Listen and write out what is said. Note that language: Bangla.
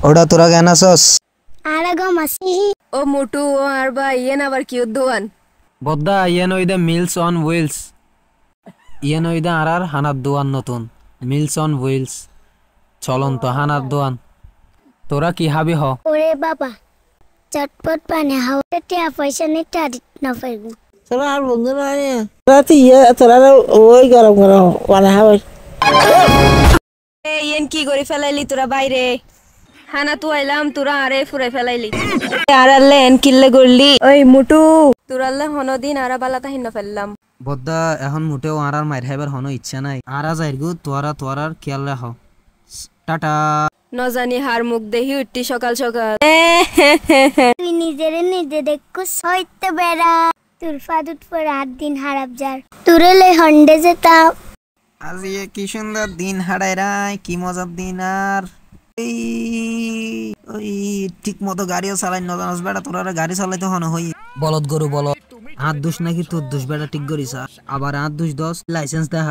ওটা তোরা কেন আসস? আরাগো মাসি ও মোটু ও আর বা ইয়েন আবার কি উদ্দোয়ান বদ্দা ইয়েন ওই দা মিলস অন হুইলস। ইয়েন ওই দা আর হানার দোয়ান নতুন মিলস অন হুইলস চলন্ত হানার দোয়ান। তোরা কি হাবি হ? ওরে বাবা চটপট পানে হাওয়া টিয়া পয়সা নিতে না পারবো। তোরা আর বন্ধু নয় রাতে তোরা ওই গরম গরম মানে হাওয়াই এ ইয়েন কি করে ফেলাইলি তোরা বাইরে? হানা তু আইলাম তোরা আরে ফুরে ফেলাইলি আর আল্লে এন কিল্লে করলি ওই মুটু তোরা আল্লে হনদিন আরা বালাতা হিন্ন ফেললাম। বদ্দা এখন মোটেও আর মাইর খাইবার হনো ইচ্ছা নাই। আরা যাইগু তোরার খেয়াল রাখ। টাটা। ন জানি হার মুখ দেখি উঠতি সকাল সকাল। তুই নিজে দেখো সইতে বেড়া তোর ফাদুট পর 8 দিন হারাপ যার তোরে লই হন্ডে যেতাম। আজ কি সুন্দর দিন হারাই রাই, কি মজার দিন। আর ওই ঠিক মতো গাড়িও চালাই ন জানাস বেড়া, তোরা গাড়ি চালাইতে হন হই বলদ গরু বলদ। হাত দোষ নাকি তোর দোষ বেড়া, ঠিক করিস। আবার হাত দোষ দোষ লাইসেন্স দেখা